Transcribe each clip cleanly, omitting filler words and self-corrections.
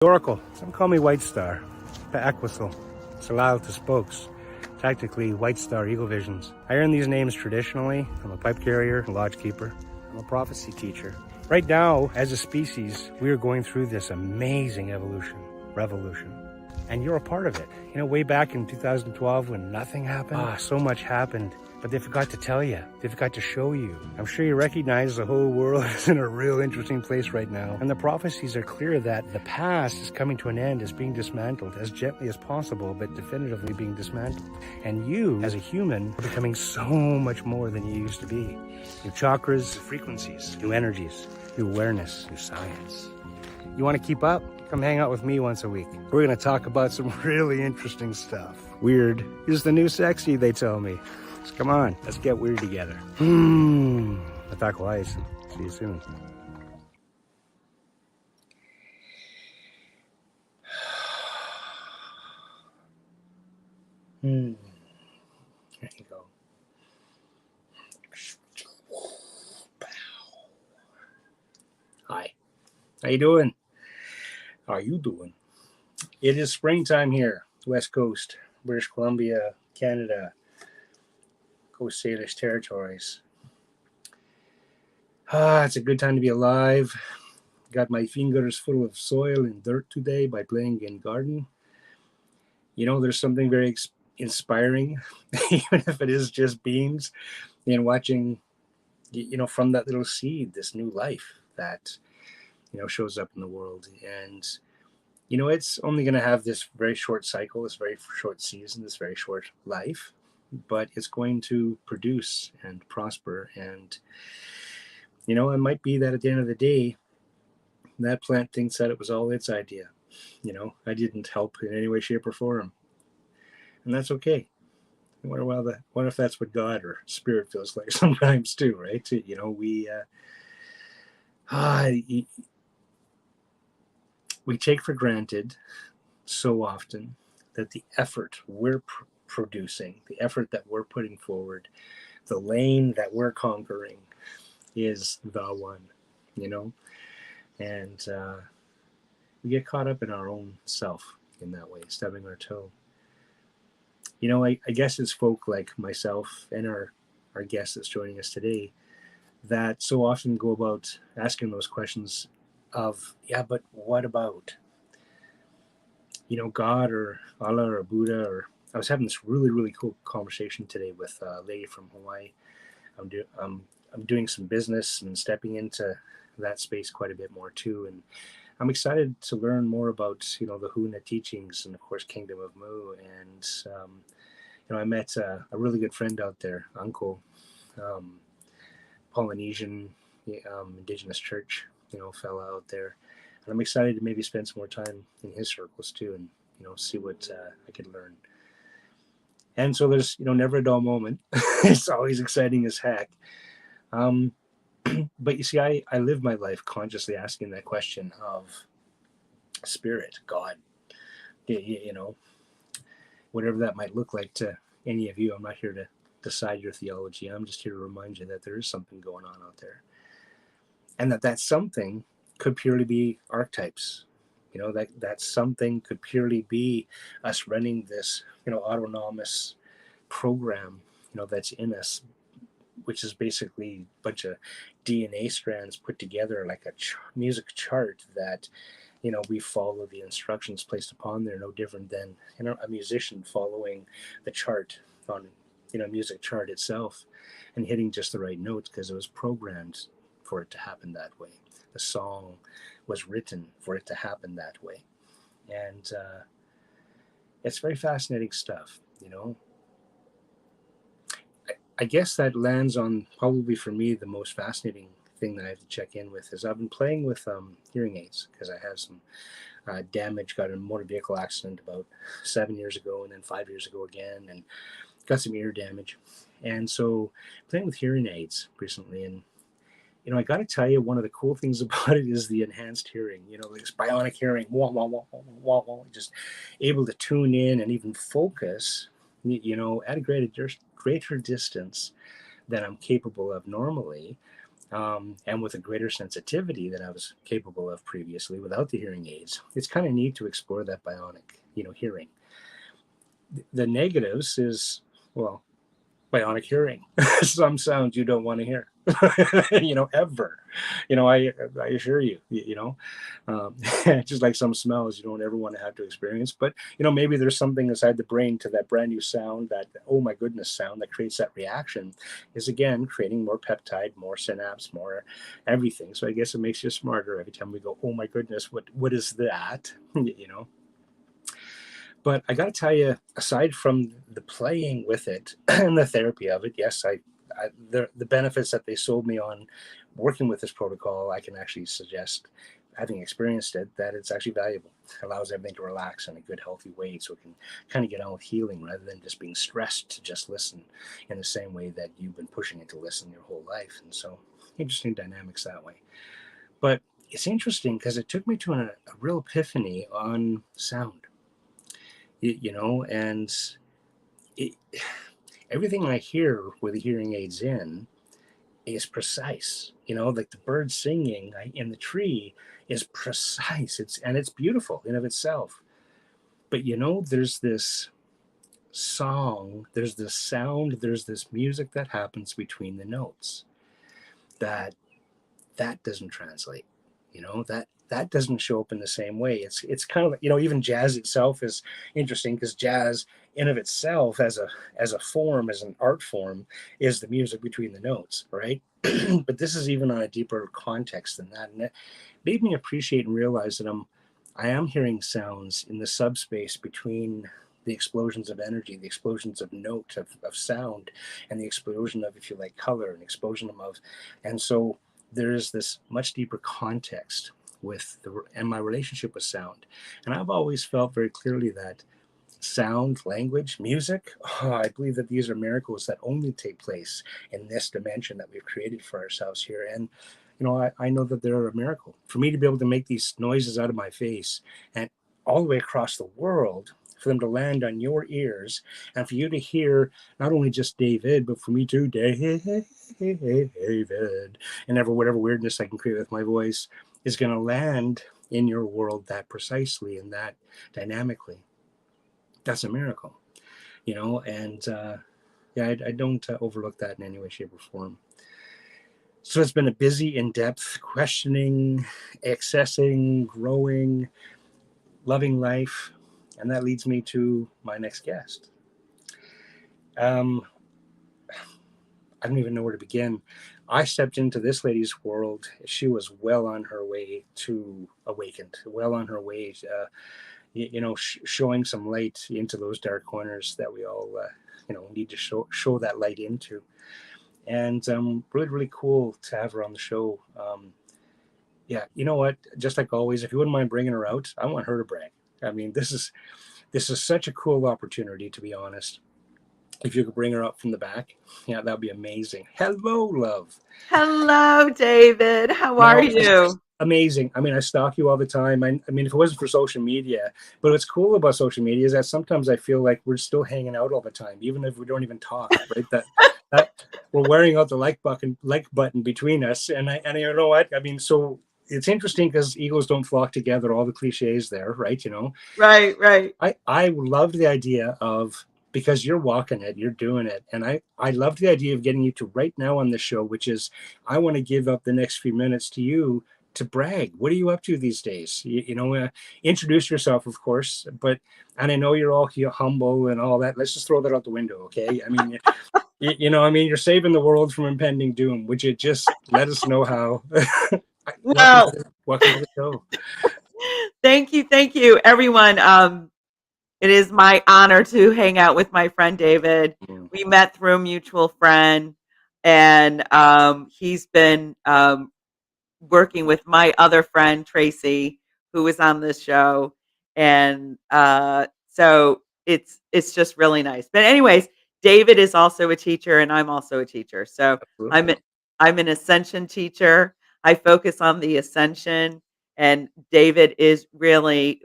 Oracle. Some call me Whitestar. Aquasol. Salal to spokes. Tactically, Whitestar Eagle Visions. I earn these names traditionally. I'm a pipe carrier, a lodge keeper. I'm a prophecy teacher. Right now, as a species, we are going through this amazing revolution. And you're a part of it. You know, way back in 2012 when nothing happened, so much happened. But they forgot to tell you. They forgot to show you. I'm sure you recognize the whole world is in a real interesting place right now. And the prophecies are clear that the past is coming to an end, is being dismantled as gently as possible, but definitively being dismantled. And you, as a human, are becoming so much more than you used to be. New chakras, frequencies, new energies, new awareness, new science. You want to keep up? Come hang out with me once a week. We're going to talk about some really interesting stuff. Weird is the new sexy, they tell me. So come on, let's get weird together. Attack wise. See you soon. There you go. Hi. How you doing? How are you doing? It is springtime here, West Coast, British Columbia, Canada, Coast Salish territories. It's a good time to be alive. Got my fingers full of soil and dirt today by playing in garden. You know, there's something very inspiring, even if it is just beams, and watching, you know, from that little seed, this new life that, you know, shows up in the world. And, you know, it's only going to have this very short cycle, this very short season, this very short life, but it's going to produce and prosper. And, you know, it might be that at the end of the day, that plant thinks that it was all its idea. You know, I didn't help in any way, shape, or form. And that's okay. I wonder if that's what God or spirit feels like sometimes too, right? You know, we take for granted so often that the effort we're producing, the effort that we're putting forward, the lane that we're conquering is the one, you know? And we get caught up in our own self in that way, stubbing our toe. You know, I guess it's folk like myself and our guest that's joining us today that so often go about asking those questions of, yeah, but what about, you know, God or Allah or Buddha? Or I was having this really, really cool conversation today with a lady from Hawaii. I'm doing some business and stepping into that space quite a bit more too. And I'm excited to learn more about, you know, the Huna teachings and of course, Kingdom of Mu. And, you know, I met a really good friend out there, Uncle, Polynesian, indigenous church, you know, fella out there. And I'm excited to maybe spend some more time in his circles too, and, you know, see what I could learn. And so there's, you know, never a dull moment. It's always exciting as heck. But you see, I live my life consciously asking that question of spirit, God, you know, whatever that might look like to any of you. I'm not here to decide your theology. I'm just here to remind you that there is something going on out there. And that something could purely be archetypes. You know, that something could purely be us running this, you know, autonomous program, you know, that's in us, which is basically a bunch of DNA strands put together like a music chart that, you know, we follow the instructions placed upon there, no different than, you know, a musician following the chart on, you know, music chart itself and hitting just the right notes because it was programmed for it to happen that way. The song was written for it to happen that way. And it's very fascinating stuff, you know. I guess that lands on probably for me the most fascinating thing that I have to check in with is I've been playing with hearing aids because I have some damage, got in a motor vehicle accident about 7 years ago and then 5 years ago again, and got some ear damage. And so playing with hearing aids recently, and you know, I got to tell you, one of the cool things about it is the enhanced hearing, you know, this bionic hearing, wah, wah, wah, wah, wah, wah, just able to tune in and even focus, you know, at a greater distance than I'm capable of normally, and with a greater sensitivity than I was capable of previously without the hearing aids. It's kind of neat to explore that bionic, hearing. The negatives is, well, bionic hearing. Some sounds you don't want to hear, ever. I assure you, um, just like some smells you don't ever want to have to experience. But, maybe there's something inside the brain to that brand new sound, that, oh my goodness sound that creates that reaction is again creating more peptide, more synapse, more everything. So I guess it makes you smarter every time we go, oh my goodness, what is that? But I got to tell you, aside from the playing with it and the therapy of it, yes, the benefits that they sold me on working with this protocol, I can actually suggest, having experienced it, that it's actually valuable. It allows everything to relax in a good, healthy way, so it can kind of get on with healing rather than just being stressed to just listen in the same way that you've been pushing it to listen your whole life. And so, interesting dynamics that way. But it's interesting because it took me to a real epiphany on sound. And it, everything I hear with the hearing aids in is precise. Like the bird singing in the tree is precise. It's beautiful in of itself. But there's this song, there's this sound, there's this music that happens between the notes that doesn't translate. That doesn't show up in the same way. It's kind of, even jazz itself is interesting, because jazz in of itself as a form, as an art form, is the music between the notes, right? But this is even on a deeper context than that, and it made me appreciate and realize that I am hearing sounds in the subspace between the explosions of energy, the explosions of note, of sound, and the explosion of, if you like, color, and explosion of, and so there is this much deeper context with and my relationship with sound. And I've always felt very clearly that sound, language, music, I believe that these are miracles that only take place in this dimension that we've created for ourselves here. And I know that they're a miracle. For me to be able to make these noises out of my face and all the way across the world, for them to land on your ears, and for you to hear not only just David, but for me too, David, and whatever weirdness I can create with my voice is going to land in your world that precisely and that dynamically. That's a miracle, and yeah, I don't overlook that in any way, shape, or form. So it's been a busy, in-depth questioning, accessing, growing, loving life, and that leads me to my next guest. I don't even know where to begin. I stepped into this lady's world. She was well on her way to awakened, well on her way, showing some light into those dark corners that we all, need to show that light into. And really, really cool to have her on the show. Yeah, you know what? Just like always, if you wouldn't mind bringing her out, I want her to brag. I mean, this is such a cool opportunity, to be honest. If you could bring her up from the back, yeah, that'd be amazing. Hello, love. Hello, David. How are Now, you? amazing. I mean, I stalk you all the time. I mean, if it wasn't for social media, but what's cool about social media is that sometimes I feel like we're still hanging out all the time, even if we don't even talk, right? That we're wearing out the like button between us. And you know what? I mean, so it's interesting because egos don't flock together, all the cliches there, right? Right, right. I loved the idea of, because you're walking it, you're doing it. And I loved the idea of getting you to right now on the show, which is, I want to give up the next few minutes to you to brag. What are you up to these days? Introduce yourself, of course, and I know you're all humble and all that. Let's just throw that out the window. Okay. I mean, you're saving the world from impending doom. Would you just let us know how? Well, Welcome to the show. thank you, everyone. It is my honor to hang out with my friend David. Mm, We met through a mutual friend, and he's been working with my other friend Tracy, who was on this show, and so it's just really nice. But anyways, David is also a teacher, and I'm also a teacher. So I'm absolutely. a, I'm an ascension teacher. I focus on the ascension, and David is really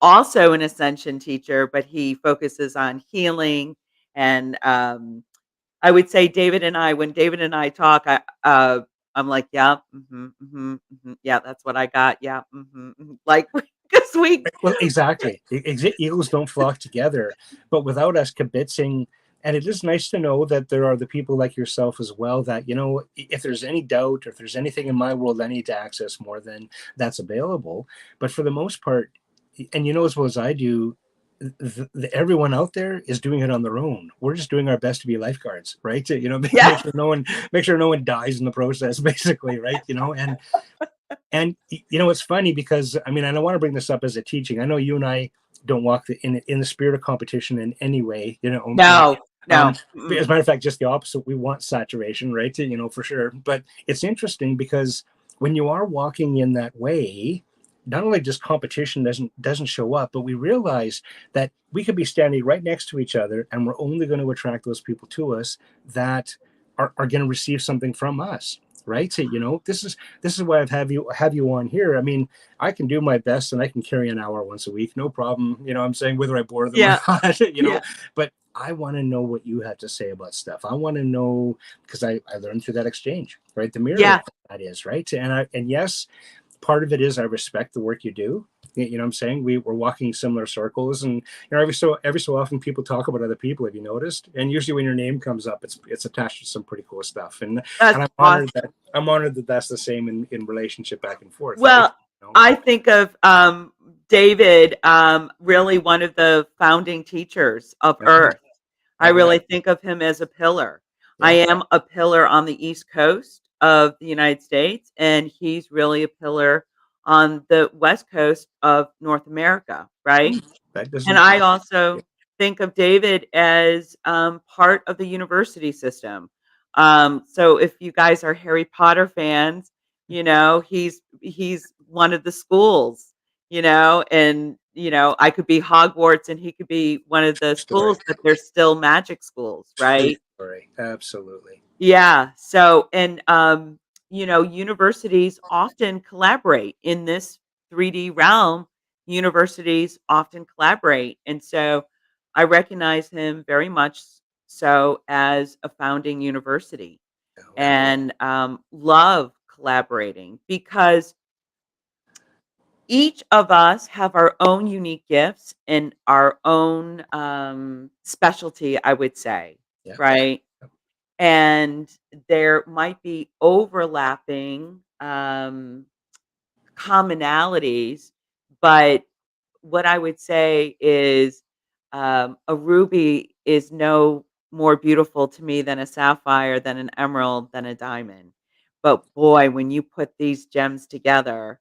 also an ascension teacher, but he focuses on healing. And I would say David and I, when David and I talk, I'm like, "Yep, mhm, mhm, mhm. Yeah, that's what I got. Yeah, mhm, mhm." Like, 'cause we Well, exactly. Eagles don't flock together, but without us kibitzing, and it is nice to know that there are the people like yourself as well that, if there's any doubt or if there's anything in my world I need to access more, then that's available. But for the most part, and you know as well as I do, everyone out there is doing it on their own. We're just doing our best to be lifeguards, right? To, Yeah. make sure no one dies in the process, basically, right? And it's funny because I mean, I don't want to bring this up as a teaching. I know you and I don't walk in the spirit of competition in any way. No, Um, no. as a Mm-mm. matter of fact, just the opposite. We want saturation, right? For sure. But it's interesting because when you are walking in that way, not only just competition doesn't show up, but we realize that we could be standing right next to each other, and we're only going to attract those people to us that are going to receive something from us, right? So, this is why I've have you on here. I mean, I can do my best and I can carry an hour once a week, no problem. I'm saying whether I bore them or Yeah, not, yeah, but I want to know what you have to say about stuff. I want to know because I learned through that exchange, right? The mirror yeah, that is, right? And yes, part of it is I respect the work you do. What I'm saying? We're walking similar circles, and every so often people talk about other people. Have you noticed? And usually when your name comes up, it's attached to some pretty cool stuff. And that's I'm awesome. honored that that's the same in relationship back and forth, right? Well, I think of, David, really one of the founding teachers of Uh-huh, Earth. I uh-huh, really think of him as a pillar. I yeah. am a pillar on the East Coast of the United States, and he's really a pillar on the West Coast of North America, right? That And doesn't. I Yeah. also think of David as, part of the university system. So if you guys are Harry Potter fans, he's one of the schools, and I could be Hogwarts and he could be one of the Story. schools, but they're still magic schools, True right? story. Absolutely. Yeah. So, and universities often collaborate in this 3D realm. Universities often collaborate, and so I recognize him very much so as a founding university, Yeah. and love collaborating because each of us have our own unique gifts and our own specialty. I would say, Yeah. right? And there might be overlapping, commonalities, but what I would say is, a ruby is no more beautiful to me than a sapphire, than an emerald, than a diamond. But boy, when you put these gems together,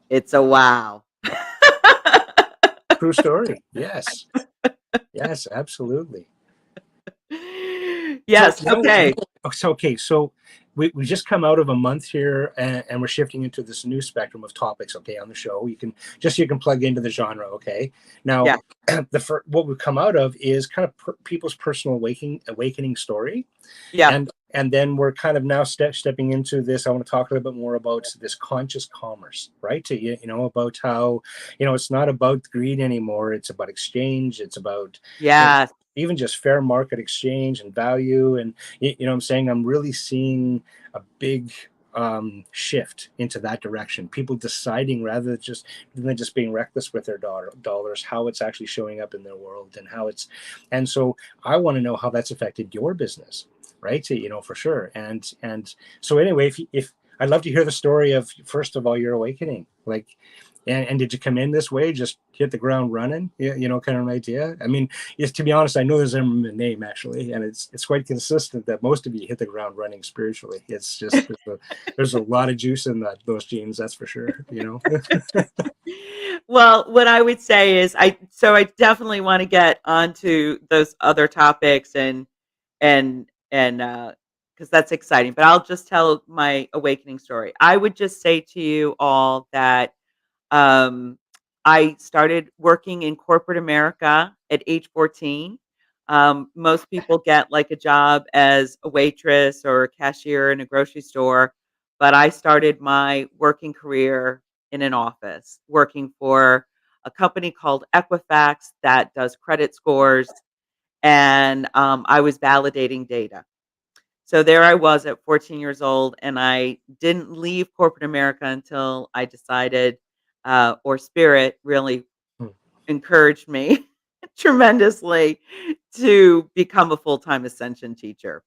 it's a wow. True story. Yes. Yes. Absolutely. So, Yes, okay. so we just come out of a month here, and we're shifting into this new spectrum of topics. Okay, on the show, you can plug into the genre. Okay, now Yeah, what we've come out of is kind of people's personal awakening story, yeah, and then we're kind of now stepping into this. I want to talk a little bit more about this conscious commerce, right? About how it's not about greed anymore. It's about exchange. It's about you know, yes, even just fair market exchange and value. And what I'm saying, I'm really seeing a big shift into that direction. People deciding rather than just being reckless with their dollars, how it's actually showing up in their world and how it's. And so I want to know how that's affected your business, right? So, for sure. And so anyway, if I'd love to hear the story of first of all your awakening, like. And did you come in this way, just hit the ground running? Yeah, kind of an idea. I mean, to be honest, I know there's a name actually, and it's quite consistent that most of you hit the ground running spiritually. It's just there's a lot of juice in those genes, that's for sure. Well, what I would say is I definitely wanna get onto those other topics and because that's exciting, but I'll just tell my awakening story. I would just say to you all that, um, I started working in corporate America at age 14. Most people get, like, a job as a waitress or a cashier in a grocery store, but I started my working career in an office, working for a company called Equifax that does credit scores, and, I was validating data. So there I was at 14 years old, and I didn't leave corporate America until I decided, or Spirit really Mm. encouraged me tremendously to become a full-time Ascension teacher.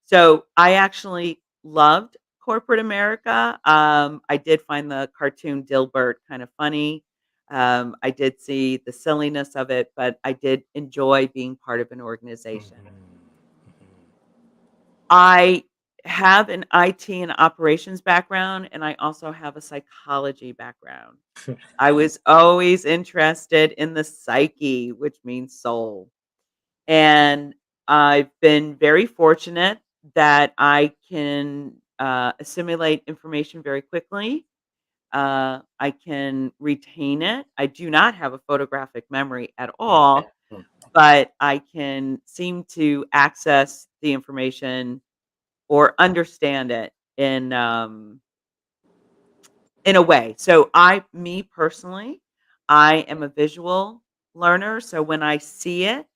So I actually loved corporate America. I did find the cartoon Dilbert kind of funny. I did see the silliness of it, but I did enjoy being part of an organization. I have an IT and operations background, and I also have a psychology background. I was always interested in the psyche, which means soul. And I've been very fortunate that I can assimilate information very quickly. I can retain it. I do not have a photographic memory at Okay. all, but I can seem to access the information or understand it in a way. So me personally, I am a visual learner. So when I see it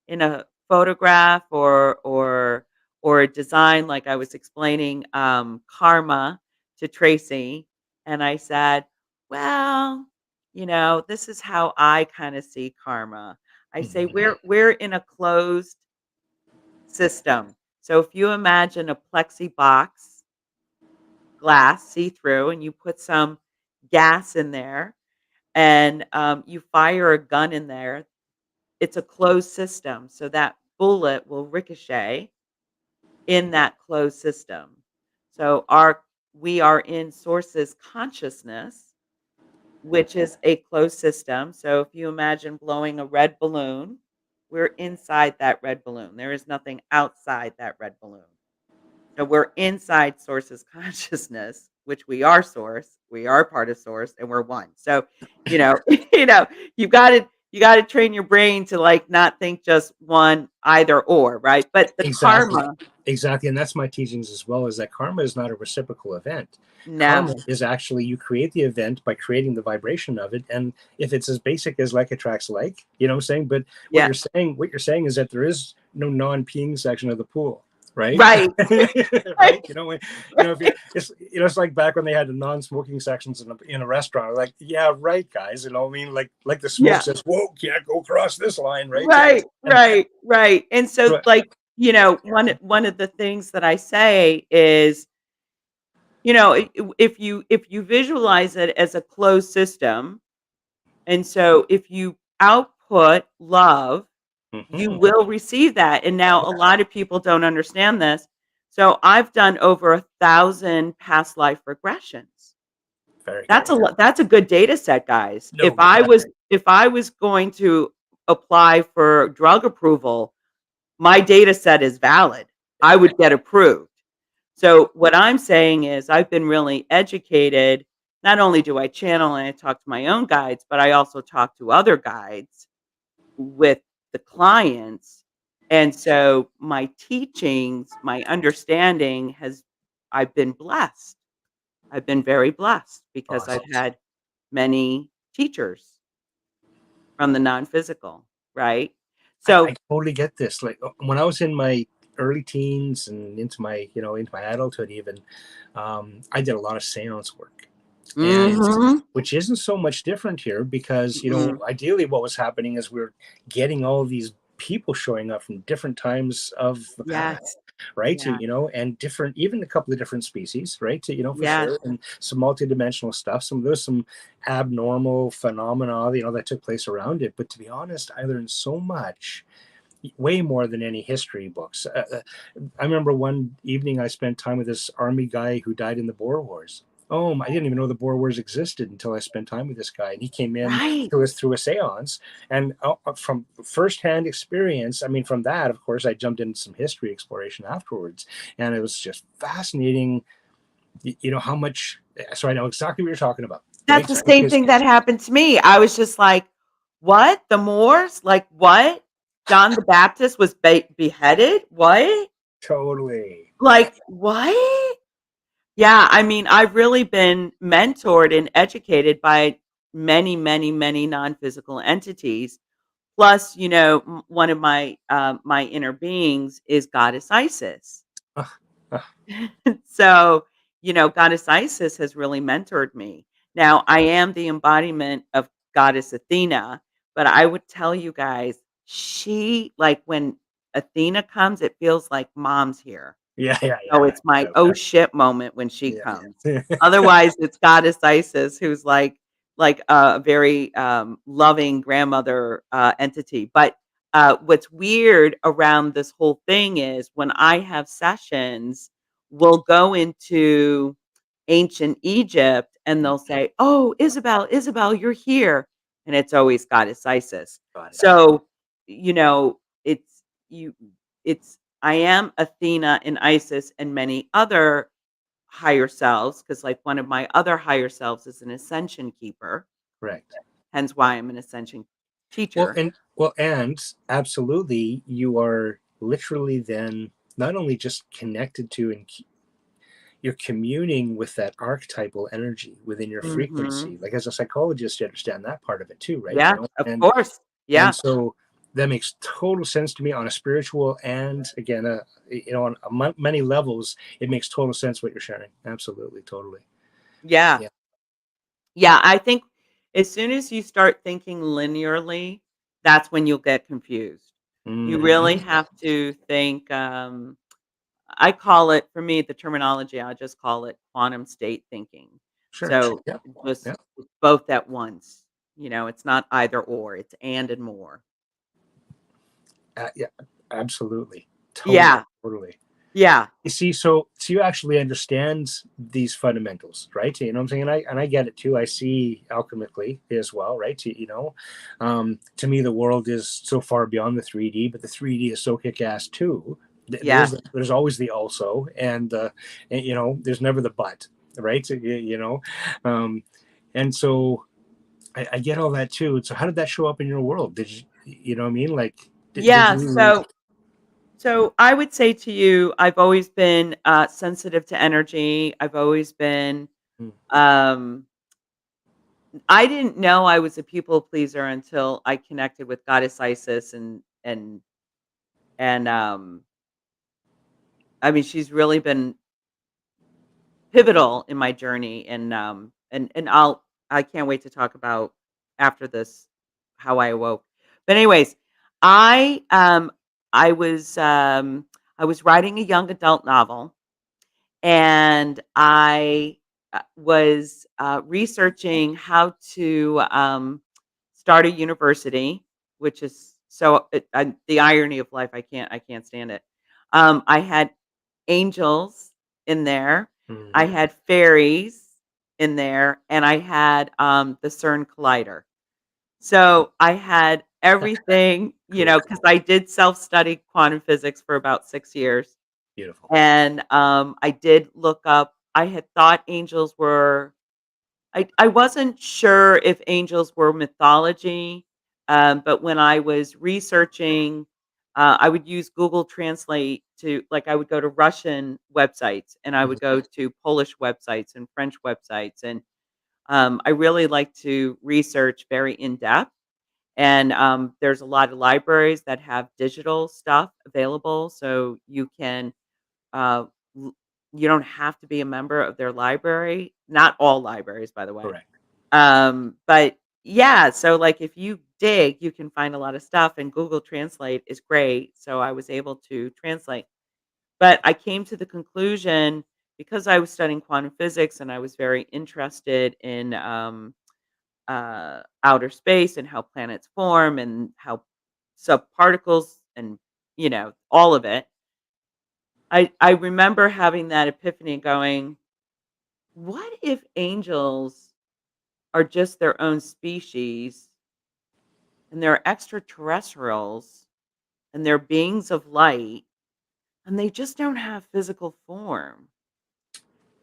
in a photograph or a design, like I was explaining karma to Tracy, and I said, well, this is how I kind of see karma. I say Mhm. we're in a closed system. So if you imagine a plexi box glass, see through, and you put some gas in there and you fire a gun in there, it's a closed system. So that bullet will ricochet in that closed system. So we are in source's consciousness, which is a closed system. So if you imagine blowing a red balloon, we're inside that red balloon. There is nothing outside that red balloon. So we're inside source's consciousness, which we are source, we are part of source, and we're one. So, you know, you gotta train your brain to like not think just one either or, right? But the Exactly. karma, Exactly. And that's my teachings as well, is that karma is not a reciprocal event. Karma no. is actually, you create the event by creating the vibration of it. And if it's as basic as like attracts like, you know what I'm saying? But Yeah. what you're saying is that there is no non-peeing section of the pool. Right. Right. Right. Right. If you, it's like back when they had the non-smoking sections in a restaurant. Like, yeah, right, guys. I mean, like the smoke Yeah. says, whoa, can't go across this line, right? Right. Right. Right. And so But like, one of the things that I say is, if you visualize it as a closed system, and so if you output love, you mhm. will receive that. And now a lot of people don't understand this. So I've done over 1,000 past life regressions. Very That's a good. lot. That's a good data set, guys. No doubt. If I was going to apply for drug approval, my data set is valid. I would get approved. So what I'm saying is I've been really educated. Not only do I channel and I talk to my own guides, but I also talk to other guides with the clients. And so my teachings, my understanding I've been blessed. I've been very blessed because I've Awesome. had many teachers from the non-physical, right? I So, totally get this. Like when I was in my early teens and into my adulthood even, I did a lot of seance work. And mhm, which isn't so much different here because, mm, ideally what was happening is we're getting all these people showing up from different times of the yes, past, right? yeah, And different, even a couple of different species, right? For yes, sure. And some multidimensional stuff. There's some abnormal phenomena, that took place around it. But to be honest, I learned so much, way more than any history books. I remember one evening I spent time with this army guy who died in the Boer Wars. Oh, I didn't even know the Boer Wars existed until I spent time with this guy. And he came in right. to us through a seance. And from firsthand experience, I mean, from that, of course, I jumped into some history exploration afterwards. And it was just fascinating, how much. So I know exactly what you're talking about, That's right? the same Because thing that happened to me. I was just like, "What? The Moors? Like, what? John the Baptist was beheaded? What? totally. Like, what?" Yeah, I mean, I've really been mentored and educated by many, many, many non-physical entities. Plus, one of my inner beings is goddess Isis. So, Goddess Isis has really mentored me. Now, I am the embodiment of Goddess Athena, but I would tell you guys, she like when Athena comes, it feels like mom's here. Yeah, yeah, So yeah, it's my yeah, oh shit moment when she yeah, comes. yeah. Otherwise, it's Goddess Isis who's like a very loving grandmother entity. But what's weird around this whole thing is when I have sessions, we'll go into ancient Egypt and they'll say, "Oh, Isabel, Isabel, you're here," and it's always Goddess Isis. Got it. So it's you. It's I am Athena and Isis and many other higher selves, because like one of my other higher selves is an ascension keeper, Correct. hence why I'm an ascension Well, teacher. and absolutely, you are literally then not only just connected to and you're communing with that archetypal energy within your Mhm. frequency. Like as a psychologist, you understand that part of it too, right? Yeah, of And course. Yeah. so that makes total sense to me on a spiritual and again, on many levels, it makes total sense what you're sharing. Absolutely, totally. Yeah. Yeah. Yeah, I think as soon as you start thinking linearly, that's when you'll get confused. You really Hmm. have to think, I call it, for me, the terminology, I just call it quantum state thinking. Sure. So Yeah. just Yeah. both at once. It's not either or, it's and more. Yeah. Absolutely. Totally. Yeah. Totally. Yeah. You see, so you actually understand these fundamentals, right? You know what I'm saying? And I get it too. I see alchemically as well, right? To me, the world is so far beyond the 3D, but the 3D is so kick-ass too. Yes. There's always the also, and there's never the but, right? So, um, and so I get all that too. So how did that show up in your world? Did you know what I mean? Like, did Yeah, you? so I would say to you, I've always been, sensitive to energy. I've always been, Hmm, um I didn't know I was a people pleaser until I connected with Goddess Isis and I mean, she's really been pivotal in my journey, and I can't wait to talk about after this how I awoke. But anyways, I um I was um I was writing a young adult novel, and I was researching how to start a university, which is the irony of life. I can't stand it. I had angels in there. I hmm. had fairies in there, and I had the CERN collider. So I had everything, Cool. because I did self-study quantum physics for about 6 years. Beautiful. And, I did look up, I had thought angels were, I wasn't sure if angels were mythology, but when I was researching, I would use Google Translate I would go to Russian websites, and I would Mhm. go to Polish websites and French websites, and, I really like to research very in-depth, and, there's a lot of libraries that have digital stuff available, so uh, l you don't have to be a member of their library, not all libraries, by the way. Correct. But yeah, so, like, if you dig, you can find a lot of stuff, and Google Translate is great, so I was able to translate. But I came to the conclusion, because I was studying quantum physics and I was very interested in, outer space and how planets form and how subparticles and, all of it. I remember having that epiphany going, "What if angels are just their own species and they're extraterrestrials and they're beings of light and they just don't have physical form?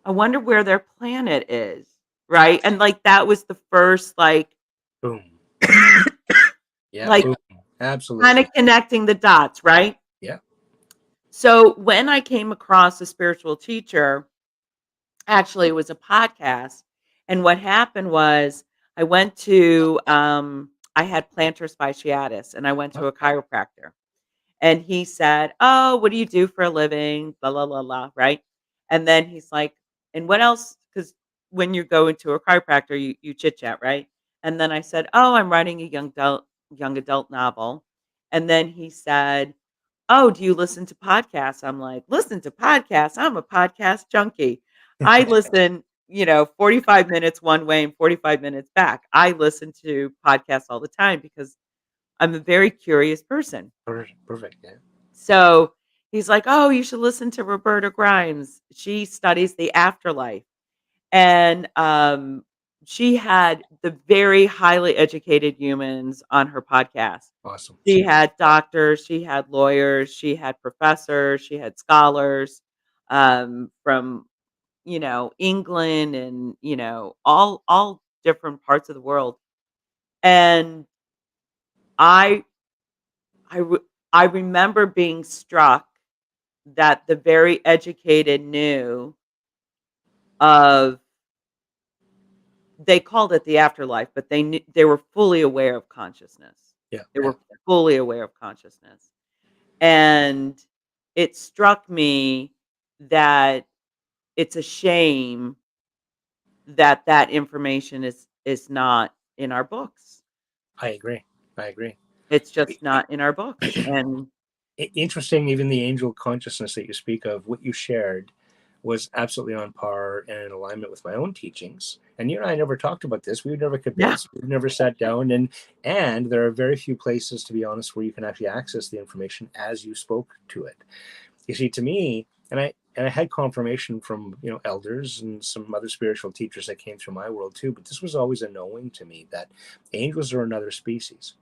I wonder where their planet is." Right? And like that was the first Boom. Yeah, like boom. kind of Absolutely. connecting the dots, right? Yeah. So when I came across a spiritual teacher, actually, it was a podcast, and what happened was I went to, I had plantar fasciitis, and I went Oh, to a chiropractor, and he said, "Oh, what do you do for a living? Blah, blah, blah, blah," right? And then he's like, "And what else?" Because when you go into a chiropractor, you chit chat, right? And then I said, "Oh, I'm writing a young adult novel." And then he said, "Oh, do you listen to podcasts?" I'm like, "Listen to podcasts? I'm a podcast junkie. I listen, 45 minutes one way and 45 minutes back. I listen to podcasts all the time because I'm a very curious person." Perfect. Yeah. So, he's like, "Oh, you should listen to Roberta Grimes. She studies the afterlife." And, she had the very highly educated humans on her podcast. Awesome. She had doctors, she had lawyers, she had professors, she had scholars, from, England and, all different parts of the world. And I I re I remember being struck that the very educated knew of they called it the afterlife, but they were fully aware of consciousness. Yeah. They Yeah. were fully aware of consciousness. And it struck me that it's a shame that that information is not in our books. I agree. I agree. It's just not in our books, and Interesting, even the angel consciousness that you speak of, what you shared was absolutely on par and in alignment with my own teachings. And you and I never talked about this. We've never yeah. convinced. We've never sat down, and there are very few places, to be honest, where you can actually access the information as you spoke to it. You see, to me, and I had confirmation from elders and some other spiritual teachers that came through my world too. But this was always a knowing to me that angels are another species,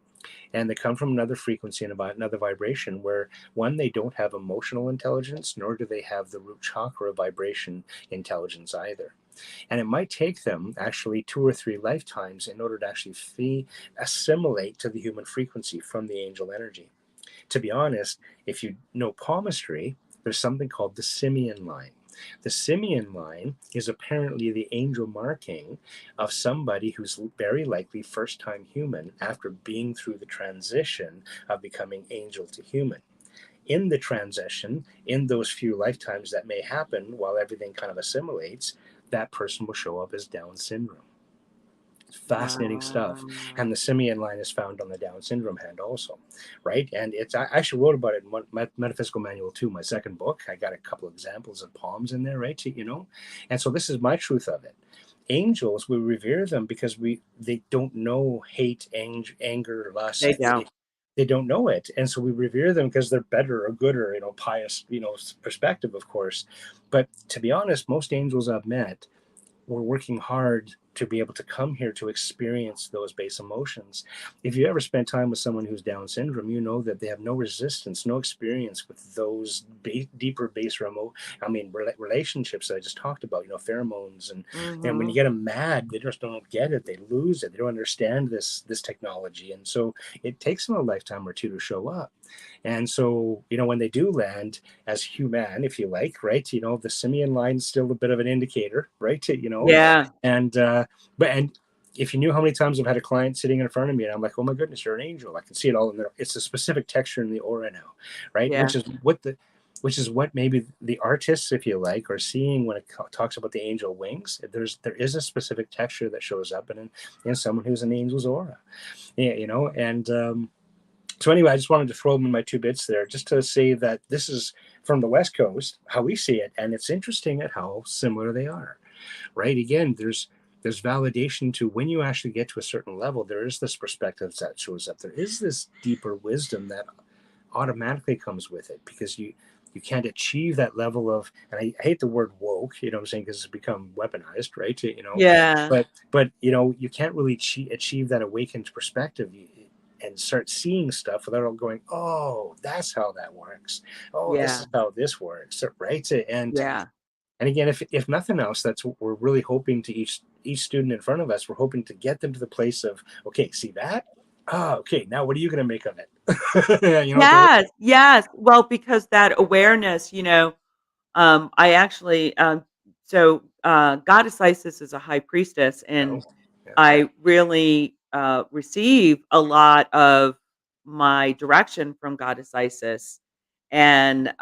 and they come from another frequency and about another vibration where, one, they don't have emotional intelligence, nor do they have the root chakra vibration intelligence either. And it might take them actually 2 or 3 lifetimes in order to actually assimilate to the human frequency from the angel energy. To be honest, if you know palmistry, there's something called the simian line. The simian line is apparently the angel marking of somebody who's very likely first time human after being through the transition of becoming angel to human. In the transition, in those few lifetimes that may happen while everything kind of assimilates, that person will show up as Down syndrome. Fascinating stuff. And Wow. the simian line is found on the Down syndrome hand also, right? And I actually wrote about it in my Metaphysical Manual 2, my second book. I got a couple of examples of palms in there, right? And so this is my truth of it. Angels, we revere them because they don't know hate, anger, They lust. don't. They don't know it, and so we revere them because they're better or gooder, pious, perspective, of course. But to be honest, most angels I've met, we're working hard to be able to come here to experience those base emotions. If you ever spend time with someone who's Down syndrome, you know that they have no resistance, no experience with those deeper base relationships that I just talked about. Pheromones, and when you Mhm. get them mad, they just don't get it. They lose it. They don't understand this technology, and so it takes them a lifetime or two to show up. And so, when they do land as human, if you like, right, the simian line's still a bit of an indicator, right? Yeah. And, and if you knew how many times I've had a client sitting in front of me and I'm like, oh my goodness, you're an angel. I can see it all in there. It's a specific texture in the aura now, right? Yeah. Which is what maybe the artists, if you like, are seeing when it talks about the angel wings. There is a specific texture that shows up in someone who's an angel's aura. Yeah, and so anyway, I just wanted to throw them in my 2 bits there, just to say that this is from the West Coast, how we see it, and it's interesting at how similar they are, right? Again, there's validation to when you actually get to a certain level, there is this perspective that shows up. There is this deeper wisdom that automatically comes with it because you can't achieve that level of, and I hate the word woke, what I'm saying, because it's become weaponized, right? Yeah. But you can't really achieve that awakened perspective and start seeing stuff without all going, oh, that's how that works. Oh, this Yeah. is how this works, right? Yeah. And again, if nothing else, that's what we're really hoping to each student in front of us. We're hoping to get them to the place of, okay, see that? Oh, okay. Now what are you going to make of it? Yes, yes. Well, because that awareness, I actually, Goddess Isis is a high priestess, No. and Yeah. I really, receive a lot of my direction from Goddess Isis, and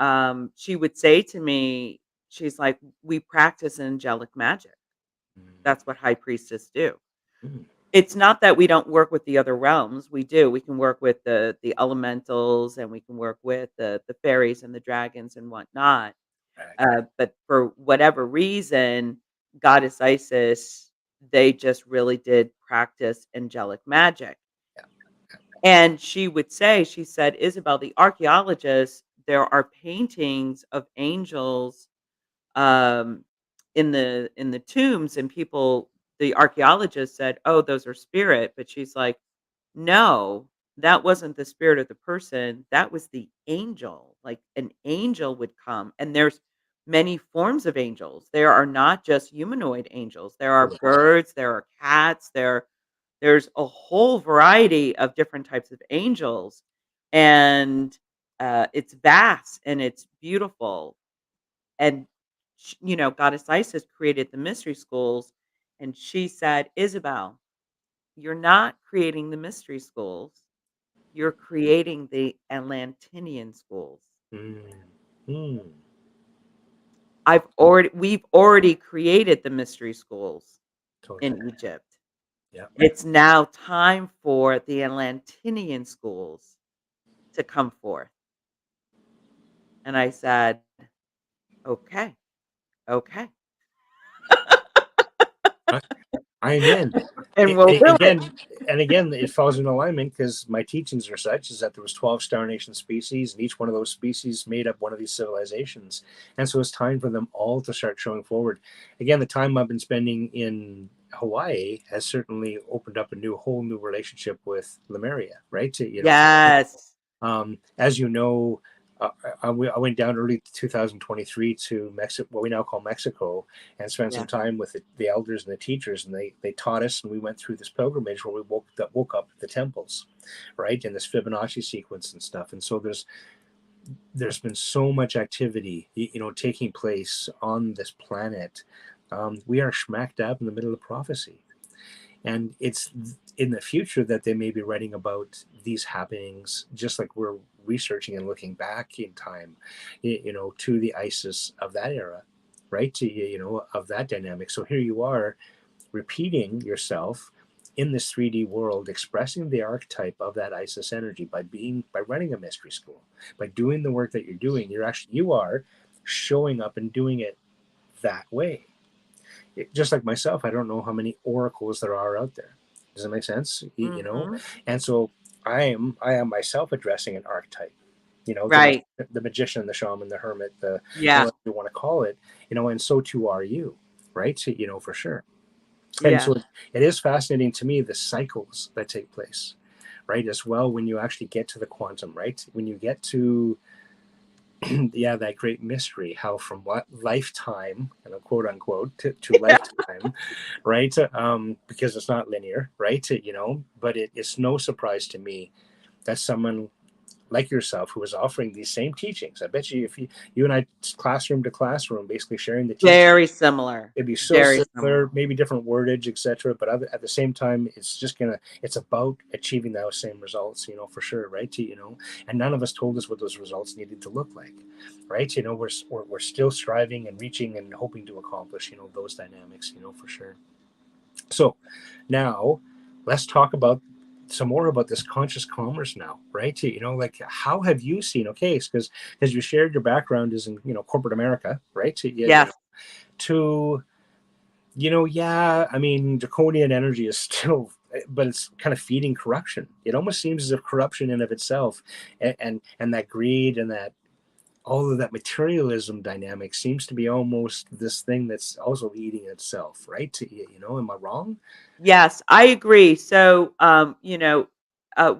she would say to me, she's like, "We practice angelic magic. Mm, That's what high priestess do." mm, It's not that we don't work with the other realms, we do. We can work with the elementals, and we can work with the fairies and the dragons and whatnot. right. But for whatever reason, Goddess Isis, they just really did practice angelic magic. Yeah. And she would say, she said, "Isabel, the archaeologists, there are paintings of angels um, in the tombs, and people, the archaeologists said, 'Oh, those are spirit.'" But she's like, "No, that wasn't the spirit of the person. That was the angel. Like an angel would come, and there's many forms of angels. There are not just humanoid angels. There are Correct. birds. There are cats. There's a whole variety of different types of angels, and it's vast and it's beautiful." And Goddess Isis created the mystery schools, and she said, "Isabel, you're not creating the mystery schools. You're creating the Atlantinian schools. Mm, mm, We've already created the mystery schools totally. in Egypt. Yeah. It's now time for the Atlantinian schools to come forth." And I said, "Okay, okay, I, I'm in. and we'll do it." Again, it falls in alignment because my teachings are such is that there was 12 Star Nation species, and each one of those species made up one of these civilizations. And so it's time for them all to start showing forward. Again, the time I've been spending in Hawaii has certainly opened up a whole new relationship with Lemuria, right? Yes. As you know, I went down early 2023 to Mexico, what we now call Mexico, and spent some Yeah. time with the elders and the teachers, and they taught us, and we went through this pilgrimage where we woke up at the temples, right, in this Fibonacci sequence and stuff. And so there's been so much activity, taking place on this planet. We are smack dab in the middle of prophecy. And it's in the future that they may be writing about these happenings, just like we're researching and looking back in time, to the ISIS of that era, right? Of that dynamic. So here you are repeating yourself in this 3D world, expressing the archetype of that ISIS energy by running a mystery school, by doing the work that you're doing. You are showing up and doing it that way. Just like myself, I don't know how many oracles there are out there. Does that make sense? Mhm. And so I am myself addressing an archetype. Right. The magician, the shaman, the hermit, the Yeah. whatever you want to call it. And so too are you, right? So, for sure. And Yeah. so it is fascinating to me the cycles that take place, right? As well, when you actually get to the quantum, right? When you get to yeah, that great mystery, how from what lifetime, quote unquote, to lifetime, right? Because it's not linear, right? But it's no surprise to me that someone like yourself who is offering these same teachings. I bet you if you and I classroom to classroom, basically sharing the teaching, Very similar. it'd be so Very similar, similar. maybe different wordage, etc. But at the same time, it's about achieving those same results, for sure, right? And none of us told us what those results needed to look like, right? We're still striving and reaching and hoping to accomplish, those dynamics, for sure. So now let's talk about some more about this conscious commerce now, right? Like how have you seen? Okay, because you shared your background is in corporate America, right? Yes. To yeah, I mean, draconian energy is still, but it's kind of feeding corruption. It almost seems as if corruption in of itself, and that greed and that all of that materialism dynamic seems to be almost this thing that's also eating itself, right? Am I wrong? Yes, I agree. So,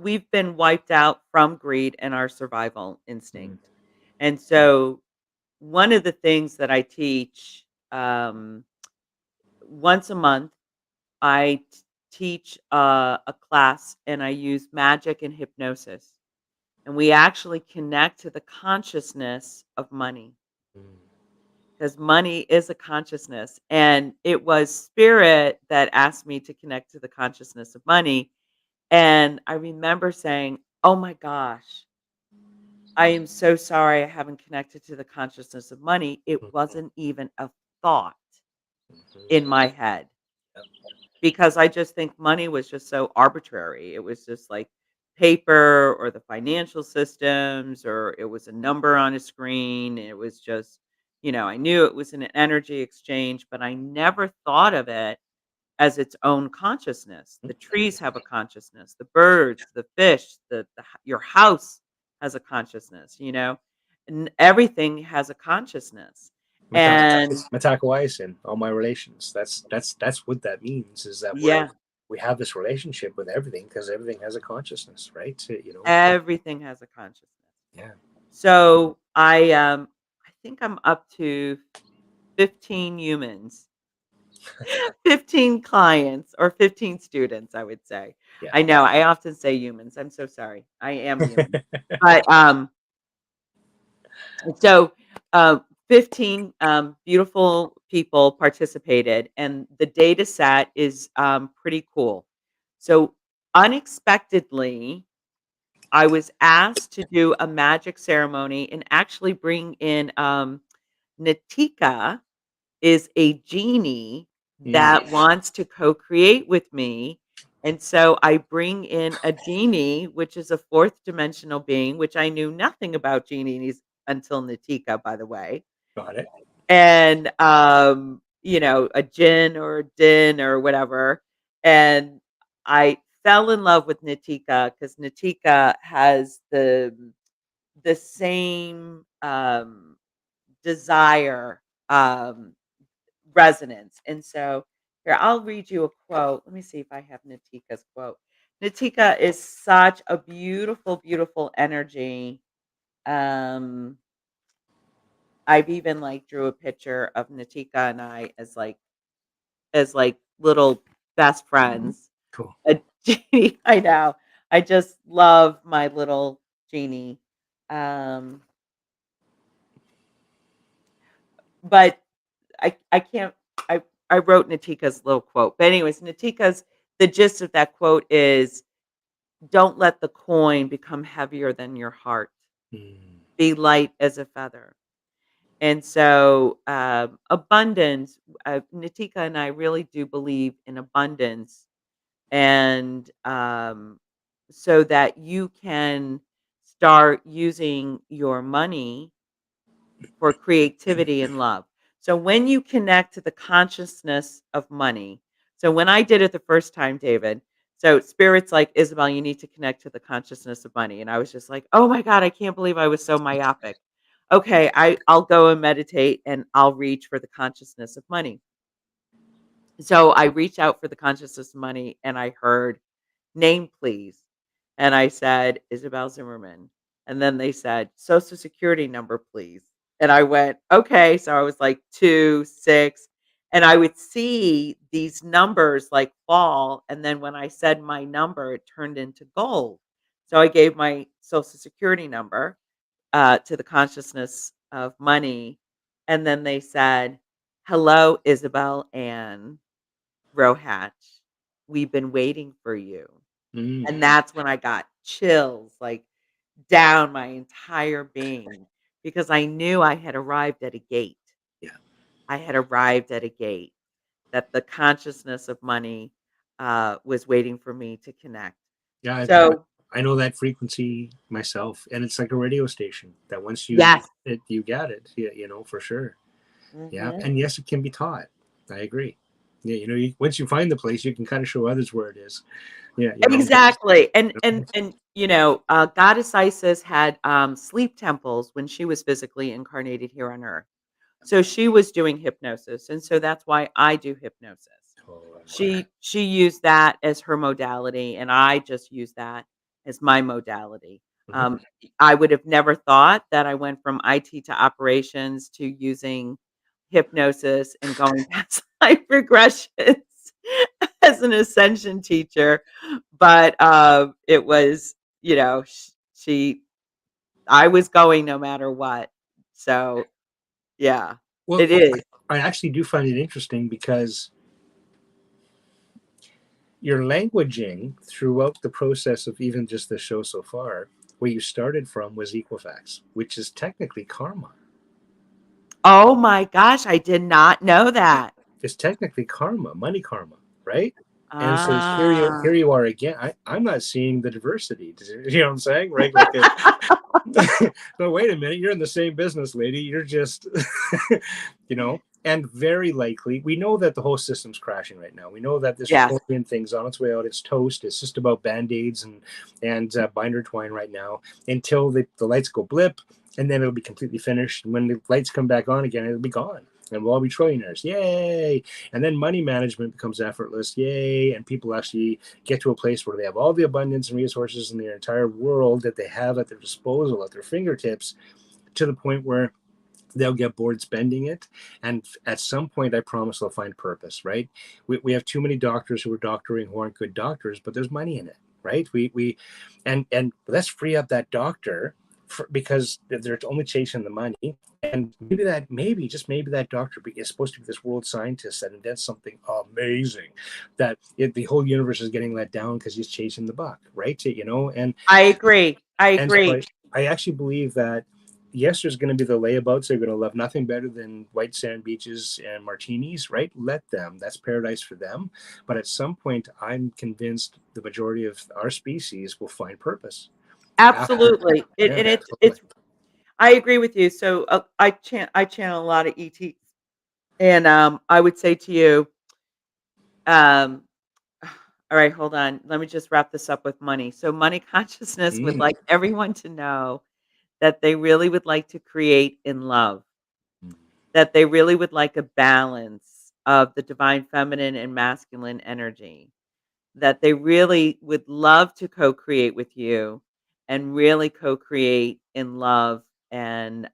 we've been wiped out from greed and our survival Mm, instinct. And so one of the things that I teach, once a month, I teach a class, and I use magic and hypnosis. And we actually connect to the consciousness of money, mm, because money is a consciousness. And it was spirit that asked me to connect to the consciousness of money. And I remember saying, Oh my gosh. I am so sorry I haven't connected to the consciousness of money. It Mhm, wasn't even a thought in mhm. my head Yep. because I just think money was just so arbitrary. It was just like paper or the financial systems, or it was a number on a screen. It was just, I knew it was an energy exchange, but I never thought of it as its own consciousness. The trees have a consciousness, the birds, the fish, your house has a consciousness, and everything has a consciousness. And It's Metacoisin, all my relations. That's what that means, is that yeah, we have this relationship with everything because everything has a consciousness, right? So, everything has a consciousness. yeah. So I think I'm up to 15 humans, 15 clients or 15 students, I would say. Yeah. I know I often say humans. I'm so sorry. I am human. But so, 15 beautiful people participated, and the data set is pretty cool. So, unexpectedly, I was asked to do a magic ceremony and actually bring in Natika is a genie Mm, that wants to co-create with me. And so I bring in a genie, which is a fourth dimensional being, which I knew nothing about genies until Natika, by the way. got it. And a jinn or a din or whatever. And I fell in love with Natika because Natika has the same desire, resonance. And so here, I'll read you a quote. Let me see if I have Natika's quote. Natika is such a beautiful, beautiful energy. Um, I've even like drew a picture of Natika and I as like little best friends. Cool. A genie, I know. I just love my little genie. Um, but I can't I wrote Natika's little quote. But anyways, Natika's the gist of that quote is don't let the coin become heavier than your heart. Mm, Be light as a feather. And so abundance, Natika and I really do believe in abundance, and so that you can start using your money for creativity and love. So when you connect to the consciousness of money, so when I did it the first time, David, so spirit's like, Isabel, you need to connect to the consciousness of money. And I was just like, oh my God, I can't believe I was so myopic. Okay, I'll go and meditate and I'll reach for the consciousness of money. So I reached out for the consciousness of money and I heard name, please. And I said, Isabel Zimmerman. And then they said, Social Security number, please. And I went, okay. So I was like 2, 6. And I would see these numbers like fall. And then when I said my number, it turned into gold. So I gave my Social Security number to the consciousness of money. And then they said, hello, Isabel Ann Rohatch. We've been waiting for you. And mm, that's when I got chills, like, down my entire being because I knew I had arrived at a gate. yeah. I had arrived at a gate that the consciousness of money, was waiting for me to connect. Yeah. So I know that frequency myself, and it's like a radio station that once you yes. it, you got it. Yeah, for sure. Yeah, Mhm. and yes, it can be taught. I agree. Yeah, once you find the place, you can kind of show others where it is. Yeah, Exactly. And Goddess Isis had, sleep temples when she was physically incarnated here on Earth. So she was doing hypnosis, and so that's why I do hypnosis. Oh, okay. She used that as her modality, and I just use that as my modality. Mhm. I would have never thought that I went from IT to operations to using hypnosis and going past life regressions as an ascension teacher, but it was, she I was going no matter what. So yeah, Well, it is. I actually do find it interesting because your languaging throughout the process of even just the show so far, where you started from was Equifax, which is technically karma. Oh my gosh, I did not know that. It's technically karma, money karma, right? And so Ah. here you are again. I'm not seeing the diversity. You know what I'm saying? Right? Like, no, wait a minute. You're in the same business, lady. You're just, you know, and very likely, we know that the whole system's crashing right now. We know that this Yes. draconian thing's on its way out. It's toast. It's just about band-aids and binder twine right now until the lights go blip, and then it'll be completely finished. And when the lights come back on again, it'll be gone. And we'll all be trillionaires. Yay. And then money management becomes effortless. Yay. And people actually get to a place where they have all the abundance and resources in their entire world that they have at their disposal, at their fingertips, to the point where they'll get bored spending it. And at some point, I promise they'll find purpose, right? We have too many doctors who are doctoring who aren't good doctors, but there's money in it, right? And let's free up that doctor because they're only chasing the money. And maybe that doctor is supposed to be this world scientist that invents something amazing, that the whole universe is getting let down because he's chasing the buck, right? You know, I agree. I and so agree. I actually believe that yes, there's going to be the layabouts. They're going to love nothing better than white sand beaches and martinis, right? Let them. That's paradise for them. But at some point, I'm convinced the majority of our species will find purpose after. Absolutely. It Yeah, and it's totally. I agree with you. So, I channel a lot of ETs, and, I would say to you, um all right, hold on. Let me just wrap this up with money. So money consciousness would Mm. like everyone to know that they really would like to create in love, that they really would like a balance of the divine feminine and masculine energy, that they really would love to co-create with you and really co-create in love and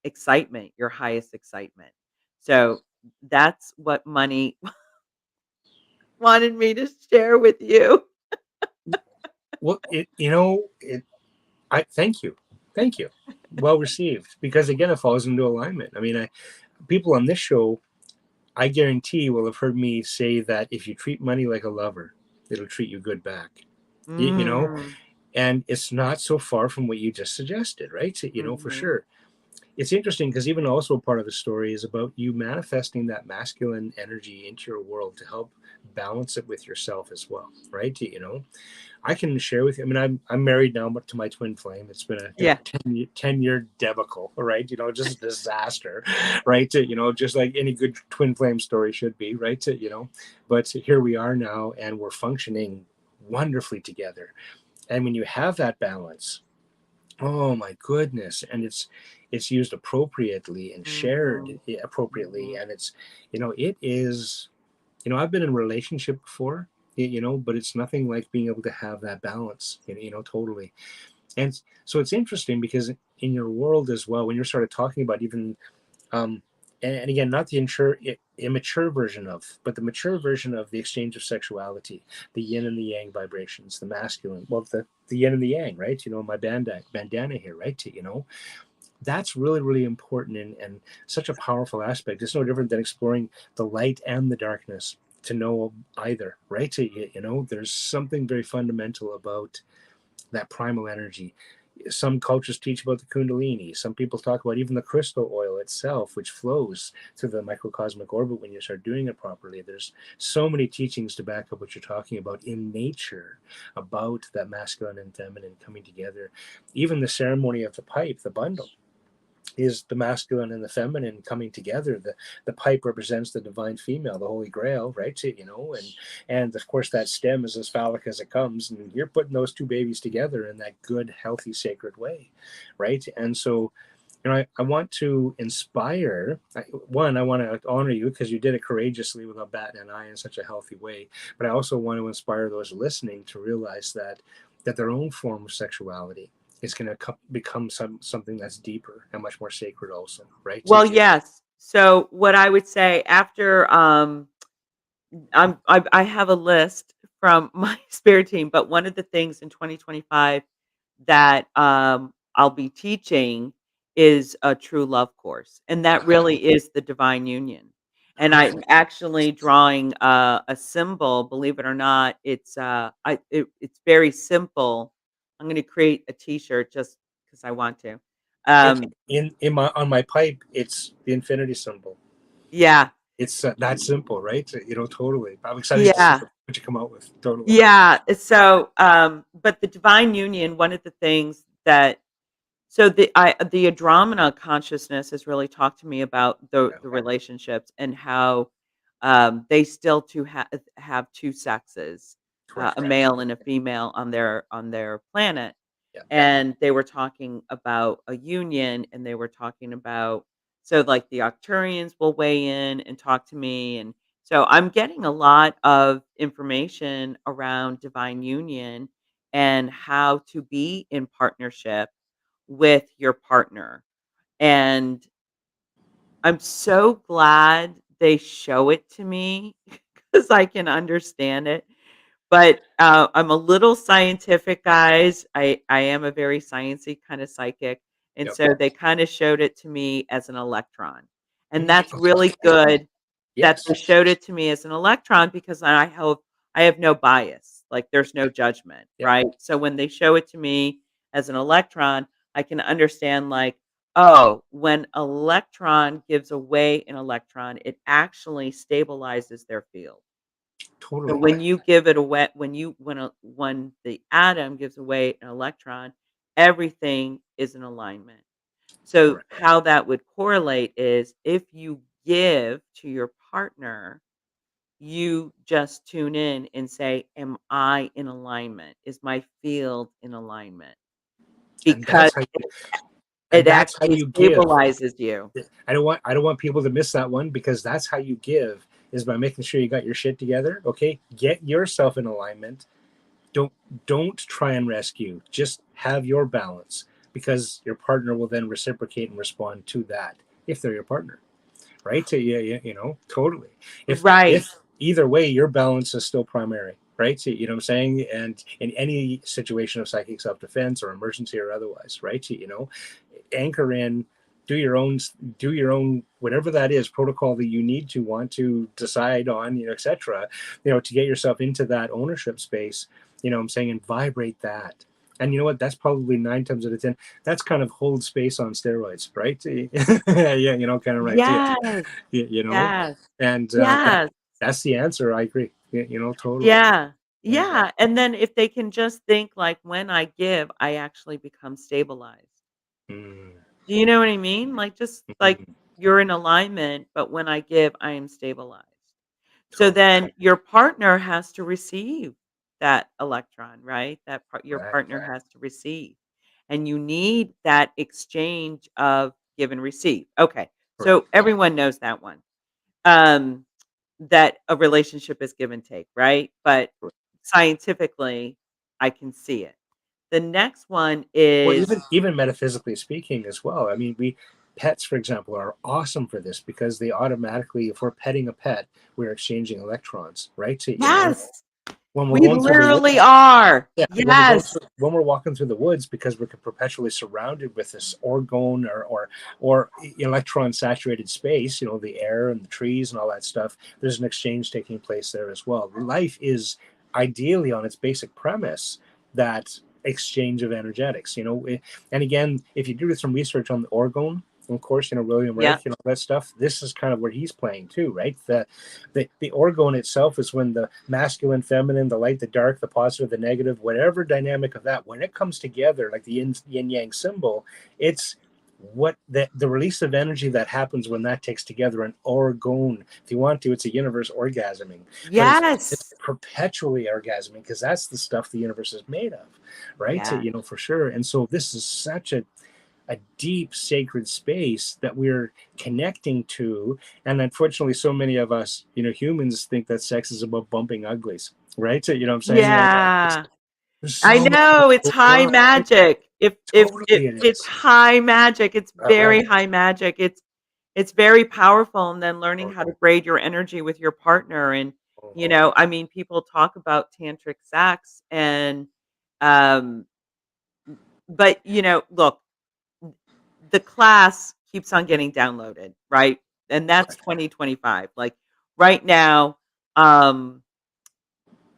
excitement, your highest excitement. So that's what money wanted me to share with you. Well, I thank you, well received. Because again, it falls into alignment. I mean, people on this show, I guarantee, will have heard me say that if you treat money like a lover, it'll treat you good back. You know, Mm. and it's not so far from what you just suggested, right? So, for Mhm. sure. It's interesting because even also part of the story is about you manifesting that masculine energy into your world to help balance it with yourself as well, right? I can share with you. I mean, I'm married now, but to my twin flame, it's been a Yeah. 10-year debacle, right? Just a disaster, right? Just like any good twin flame story should be, right? But here we are now, and we're functioning wonderfully together. And when you have that balance, oh my goodness, and it's used appropriately and shared Mhm. appropriately, Mhm. and it is. I've been in a relationship before, but it's nothing like being able to have that balance, totally. And so it's interesting because in your world as well, when you're sort of talking about even, um, and again, not the immature version of, but the mature version of the exchange of sexuality, the yin and the yang vibrations, the masculine, well, the yin and the yang, right? My bandana here, right? That's really, really important and such a powerful aspect. It's no different than exploring the light and the darkness to know either, right? There's something very fundamental about that primal energy. Some cultures teach about the Kundalini. Some people talk about even the crystal oil itself, which flows through the microcosmic orbit when you start doing it properly. There's so many teachings to back up what you're talking about in nature, about that masculine and feminine coming together. Even the ceremony of the pipe, the bundle, is the masculine and the feminine coming together. The pipe represents the divine female, the holy grail, right? And of course that stem is as phallic as it comes, and you're putting those two babies together in that good, healthy, sacred way, right? And so I want to inspire. I want to honor you because you did it courageously without batting an eye in such a healthy way. But I also want to inspire those listening to realize that their own form of sexuality is going to become something that's deeper and much more sacred, also, right? Well, yes. So what I would say after I have a list from my spirit team, but one of the things in 2025 that I'll be teaching is a true love course, and that really is the divine union. And I'm actually drawing a symbol. Believe it or not, it's very simple. I'm going to create a T-shirt just because I want to. in Um, in my on my pipe, it's the infinity symbol. yeah, It's that simple, right? Totally. I'm excited to see yeah. what you come out with. Totally. Yeah, so, but the divine union, one of the things that so the Andromeda consciousness has really talked to me about Yeah. the relationships and how, they still have 2 sexes, a Correct. male and a female on their planet, Yeah. and they were talking about a union, and they were talking about so, like, the Arcturians will weigh in and talk to me, and so I'm getting a lot of information around divine union and how to be in partnership with your partner, and I'm so glad they show it to me because I can understand it. But, I'm a little scientific, guys. I am a very sciencey kinda psychic, and Yep. so they kinda showed it to me as an electron, and Mm, that's really good that yes. they showed it to me as an electron because I have no bias, like, there's no judgment, Yep. right? So when they show it to me as an electron, I can understand, like, oh, when electron gives away an electron, it actually stabilizes their field. So Totally. when you give it away when the atom gives away an electron, everything is in alignment. So Correct. how that would correlate is if you give to your partner, you just tune in and say, "Am I in alignment? Is my field in alignment?" And Because that's how you, it and that's how actually you give. stabilizes you. I don't want people to miss that one, because that's how you give, is by making sure you got your shit together. Okay, get yourself in alignment. Don't don't try and rescue. Just have your balance, because your partner will then reciprocate and respond to that if they're your partner, right? So yeah, totally. If Right. either way, your balance is still primary, right? So, what I'm saying, and in any situation of psychic self-defense or emergency or otherwise, right? So, anchor in, do your own whatever that is protocol that you need to want to decide on, etc., to get yourself into that ownership space, I'm saying, and vibrate that. And you know what, that's probably 9 times out of 10, that's kind of hold space on steroids, right? Yeah, kind of right. Yeah, Yes. you know Yes. and Yes. that's the answer. I agree. Totally. Yeah. And Yeah, and then if they can just think, like, when I give, I actually become stabilized. mm, Do you know what I mean? Like, just like mm, you're in alignment, but when I give, I am stabilized. So totally then your partner has to receive that electron, right? Your correct. partner has to receive. And you need that exchange of give and receive. Okay. Correct. So everyone knows that one. Um, that a relationship is give and take, right? But scientifically, I can see it. The next one Well, is even metaphysically speaking as well. I mean, we pets, for example, are awesome for this, because they automatically, if we're petting a pet, we're exchanging electrons, right? So, yes, when we're we going through the literally woods, are. yeah, Yes. when we're walking through the woods, because we're perpetually surrounded with this orgone or electron saturated space, the air and the trees and all that stuff. There's an exchange taking place there as well. Life is ideally, on its basic premise, that exchange of energetics. And again, if you do some research on the orgone, of course, William Yeah. Reich, that stuff. This is kind of where he's playing too, right? The orgone itself is when the masculine, feminine, the light, the dark, the positive, the negative, whatever dynamic of that, when it comes together, like the yin yang symbol, it's what the release of energy that happens when that takes together. An orgone, if you want to, it's a universe orgasming, but it's Yes. perpetually orgasming, because that's the stuff the universe is made of, right? So, Yeah. for sure. And so this is such a deep sacred space that we're connecting to. And unfortunately, so many of us, humans, think that sex is about bumping uglies, right? So, what I'm saying, like, Yeah. there's I so much know, it's going high on. magic. If Totally it it's is. high magic, it's Uh-huh. very high magic. It's very powerful, and then learning Oh, how to grade your energy with your partner and, oh, I mean, people talk about tantric sex and, um, but, look, the class keeps on getting downloaded, right? and that's 2025. Like right now, um,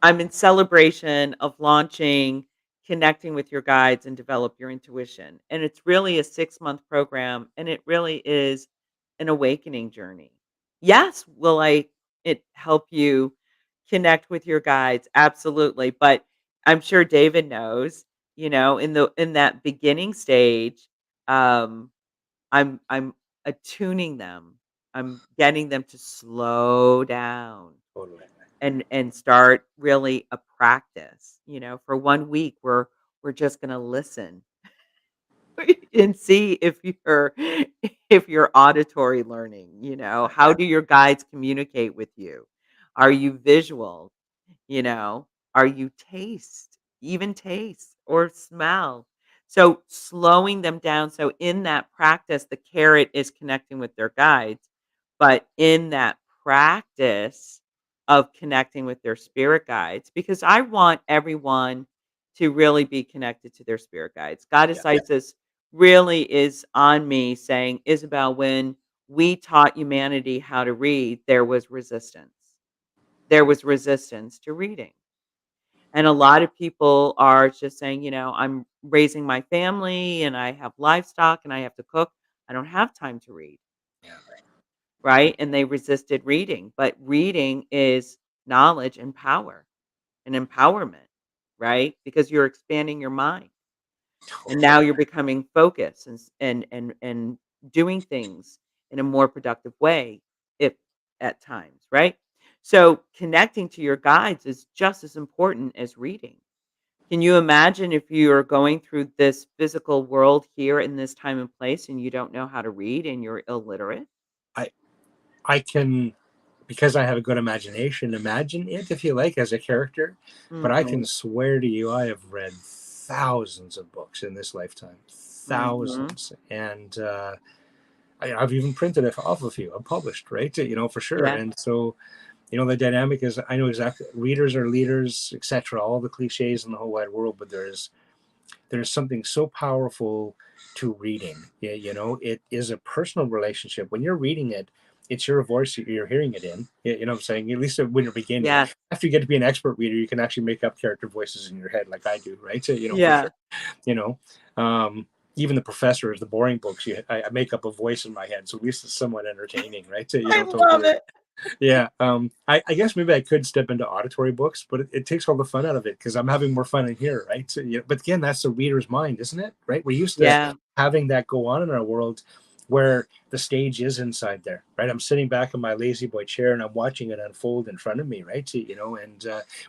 I'm in celebration of launching Connecting with Your Guides and Develop Your Intuition. And it's really a 6-month program, and it really is an awakening journey. Yes, will it help you connect with your guides? Absolutely. But I'm sure David knows, in that beginning stage, um, I'm attuning them. I'm getting them to slow down Totally. and start really a practice. For 1 week, we're just gonna listen and see if you're auditory learning. How do your guides communicate with you? Are you visual? You know, are you taste or smell? So slowing them down. So in that practice, the carrot is connecting with their guides, but in that practice of connecting with their spirit guides, because I want everyone to really be connected to their spirit guides. Goddess Yeah. Isis really is on me saying, Isabel, when we taught humanity how to read, there was resistance. There was resistance to reading. And a lot of people are just saying, I'm raising my family and I have livestock and I have to cook. I don't have time to read, Yeah. right? And they resisted reading. But reading is knowledge and power and empowerment, right? Because you're expanding your mind. And Totally. now you're becoming focused and doing things in a more productive way if at times, right? So connecting to your guides is just as important as reading. Can you imagine if you are going through this physical world here in this time and place and you don't know how to read and you're illiterate? I I can, because I have a good imagination, imagine it if you like as a character. But I can Mhm. swear to you, I have read thousands of books in this lifetime, Mhm. thousands, and I've even printed off a few. I've published, right? For sure. Yeah. And so, the dynamic is, I know exactly, readers are leaders, etc. All the cliches in the whole wide world, but there's something so powerful to reading. Yeah, it is a personal relationship. When you're reading it, it's your voice you're hearing it in. You know what I'm saying? At least when you're beginning. Yes. After you get to be an expert reader, you can actually make up character voices in your head, like I do, right? So, for Yeah. sure. You know, um, even the professors, the boring books, I make up a voice in my head, so at least it's somewhat entertaining, right? So, I love totally. it. Yeah. I guess maybe I could step into auditory books, but it takes all the fun out of it because I'm having more fun in here, right? So, but again, that's the reader's mind, isn't it? Right? We're used to Yeah. having that go on in our world where the stage is inside there, right? I'm sitting back in my lazy boy chair and I'm watching it unfold in front of me, right? So, and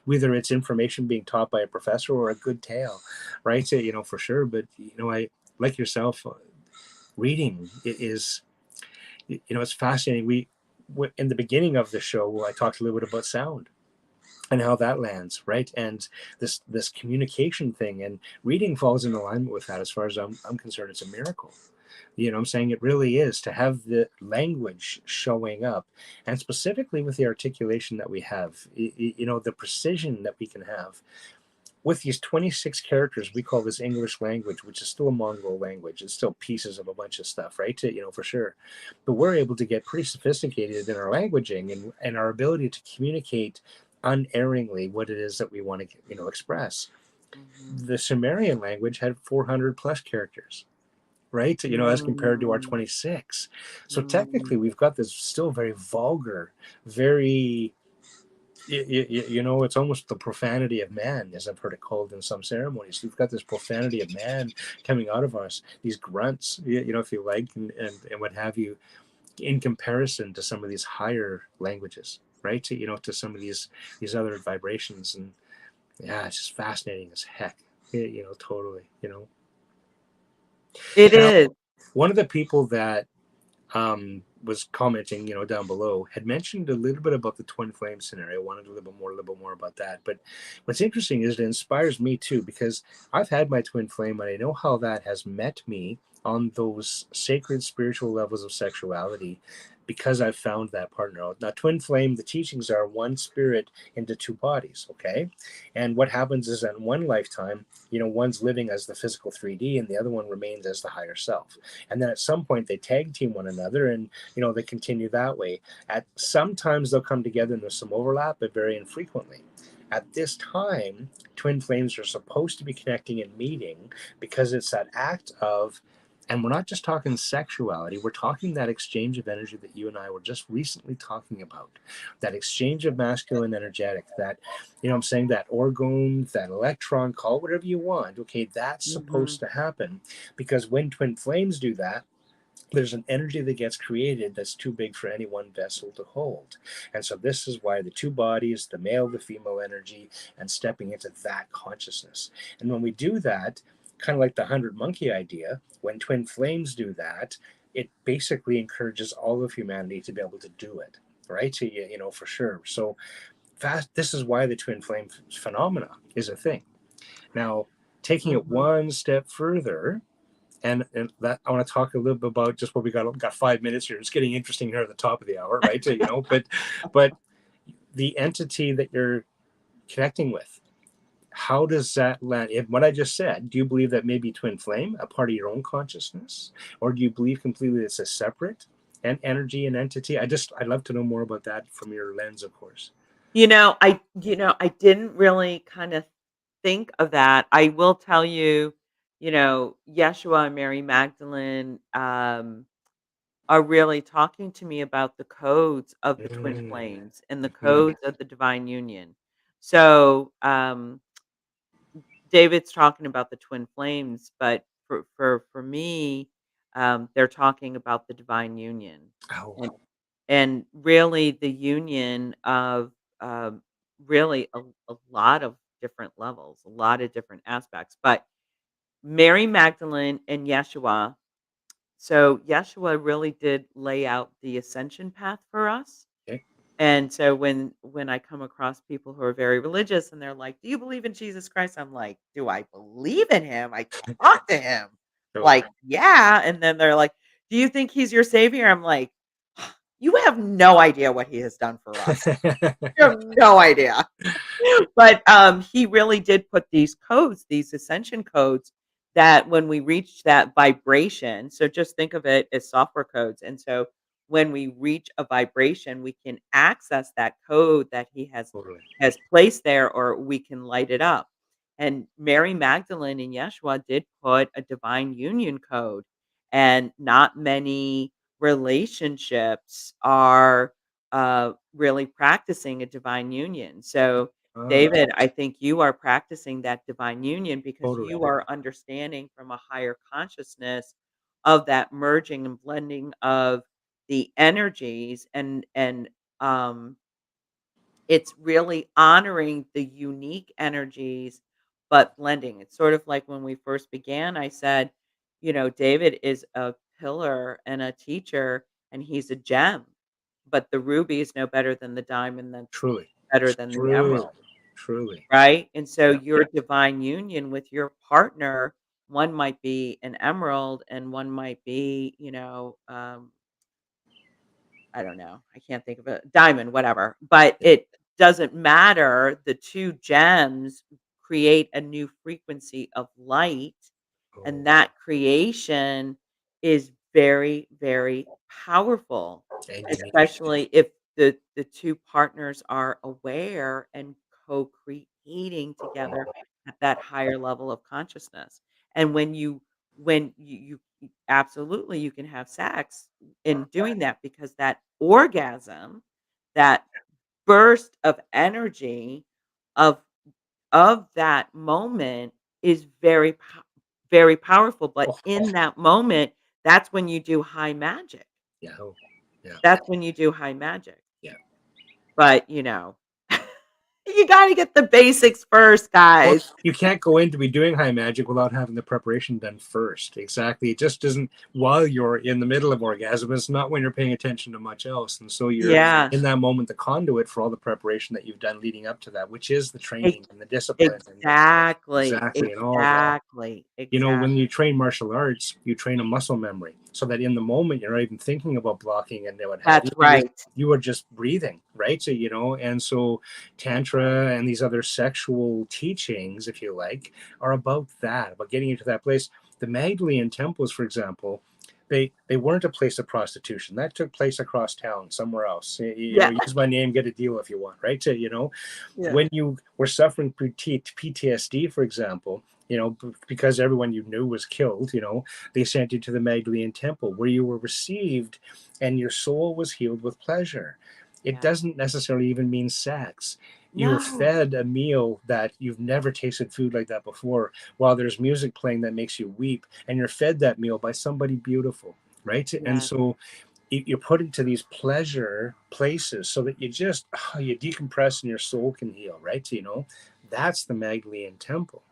whether it's information being taught by a professor or a good tale, right? So, for sure. But, I, like yourself, reading is, it's fascinating. In the beginning of the show, I talked a little bit about sound and how that lands, right? And this communication thing, and reading falls in alignment with that. As far as I'm concerned, it's a miracle. I'm saying it really is, to have the language showing up, and specifically with the articulation that we have, the precision that we can have with these 26 characters. We call this English language, which is still a Mongol language. It's still pieces of a bunch of stuff, right? For sure. But we're able to get pretty sophisticated in our languaging and our ability to communicate unerringly what it is that we want to, express. Mhm. The Sumerian language had 400 plus characters, right? As compared to our Mm. 26. So technically, Mm. we've got this still very vulgar, very, it's almost the profanity of man, as I've heard it called in some ceremonies. We've got this profanity of man coming out of us, these grunts, if you like, and what have you, in comparison to some of these higher languages, right? To some of these other vibrations. And yeah, it's just fascinating as heck. Totally. It Now, is. one of the people that was commenting, down below, had mentioned a little bit about the twin flame scenario. Wanted a little bit more about that. But what's interesting is it inspires me too, because I've had my twin flame and I know how that has met me on those sacred spiritual levels of sexuality because I've found that partner out. Now, twin flame, the teachings are one spirit into two bodies, okay? And what happens is in one lifetime, one's living as the physical 3D and the other one remains as the higher self. And then at some point they tag team one another and, they continue that way. At sometimes they'll come together and there's some overlap, but very infrequently. At this time, twin flames are supposed to be connecting and meeting because it's that act of, and we're not just talking sexuality, we're talking that exchange of energy that you and I were just recently talking about. That exchange of masculine energetic, that, I'm saying that orgone, that electron, call it whatever you want. Okay, that's supposed to happen because when twin flames do that, there's an energy that gets created that's too big for any one vessel to hold. And so this is why the two bodies, the male, the female energy, and stepping into that consciousness. And when we do that, kind of like the 100 monkey idea, when twin flames do that, it basically encourages all of humanity to be able to do it, right? So, for sure. So this is why the twin flame phenomena is a thing. Now, taking it one step further, and that I want to talk a little bit about just what we got 5 minutes here. It's getting interesting here at the top of the hour, right? But the entity that you're connecting with, how does that land? If what I just said, do you believe that maybe twin flame, a part of your own consciousness, or do you believe completely it's a separate energy and entity? I'd love to know more about that from your lens, of course. I didn't really kind of think of that. I will tell you, Yeshua and Mary Magdalene are really talking to me about the codes of the twin flames and the codes of the divine union. So, David's talking about the twin flames, but for me, they're talking about the divine union. Oh, And really the union of, um, really a lot of different levels, a lot of different aspects, but Mary Magdalene and Yeshua, so Yeshua really did lay out the ascension path for us, okay. and so when I come across people who are very religious and they're like, "Do you believe in Jesus Christ?" I'm like, "Do I believe in him? I talk to him." So, Like, "Yeah," and then they're like, "Do you think he's your savior?" I'm like, "You have no idea what he has done for us. You have no idea." But, he really did put these codes, these ascension codes that when we reach that vibration, so just think of it as software codes, and so when we reach a vibration, we can access that code that he totally. has placed there, or we can light it up. And Mary Magdalene and Yeshua did put a divine union code, and not many relationships are, really practicing a divine union. So, David, I think you are practicing that divine union because Totally. you are understanding from a higher consciousness of that merging and blending of the energies, and it's really honoring the unique energies, but blending. It's sort of like when we first began, I said, David is a pillar and a teacher, and he's a gem, but the ruby is no better than the diamond, that's Truly. better than the Truly. emerald. Truly. Right? And so Yeah. your divine union with your partner, one might be an emerald and one might be, I don't know. I can't think of a diamond, whatever. But it doesn't matter. The two gems create a new frequency of light, and Oh, that creation is very, very powerful, and you need especially if the two partners are aware and co-creating together at that higher level of consciousness. And when you absolutely you can have sex in doing that, because that orgasm, that burst of energy of that moment is very powerful, but oh, in that moment, that's when you do high magic. yeah. Oh, yeah. That's when you do high magic. Yeah. But, You got to get the basics first, Well, guys. you can't go in to be doing high magic without having the preparation done first. Exactly. It just doesn't while you're in the middle of orgasm. It's not when you're paying attention to much else. And so you're Yeah, in that moment the conduit for all the preparation that you've done leading up to that, which is the training ex- and the discipline and exactly, exactly and all that. exactly, You know, when exactly. you train martial arts, you train a muscle memory so that in the moment you're not even thinking about blocking and what have That's you. right. You are just breathing, right? So, you know, and so Tantra and these other sexual teachings, if you like, are about that, about getting you to that place. The Magdalene temples, for example, they weren't a place of prostitution. That took place across town, somewhere else. You know, Yeah, use my name, get a deal if you want, right? So, you know, yeah, when you were suffering PTSD, for example, you know, because everyone you knew was killed, you know, they sent you to the Magdalene Temple where you were received and your soul was healed with pleasure. It yeah. doesn't necessarily even mean sex. You were No, fed a meal that you've never tasted food like that before, while there's music playing that makes you weep, and you're fed that meal by somebody beautiful, right? And yes. so you're put into these pleasure places so that you just you decompress and your soul can heal, right? You know, that's the Magdalene Temple.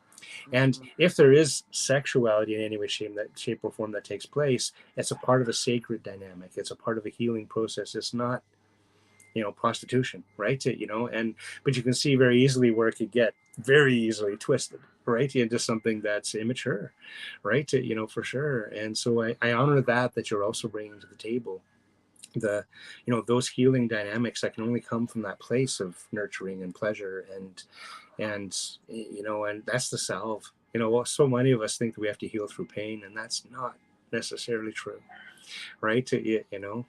And Mhm. if there is sexuality in any way, shape or form that takes place, it's a part of a sacred dynamic. It's a part of a healing process. It's not, you know, prostitution, right? You know, and but you can see very easily where it could get very easily twisted, right, into something that's immature, right? You know, for sure. And so I honor that you're also bringing to the table the, you know, those healing dynamics that can only come from that place of nurturing and pleasure and you know, and that's the salve. You know, so many of us think that we have to heal through pain, and that's not necessarily true, right? You know,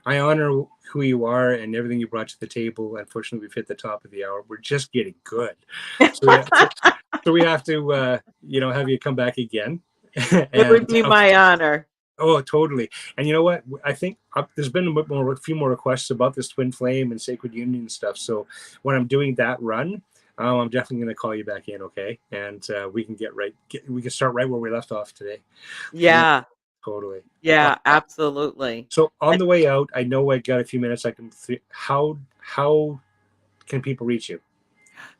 I honor who you are and everything you brought to the table. Unfortunately, we've hit the top of the hour. We're just getting good, so we have to you know, have you come back again. It would And be my honor. oh, totally. And you know what? I think there's been a few more requests about this twin flame and sacred union and stuff. So when I'm doing that run, I'm definitely going to call you back in, okay? And we can we can start right where we left off today. Yeah, Yeah, totally. yeah, absolutely. So on And the way out, I know I got a few minutes. I can. How can people reach you?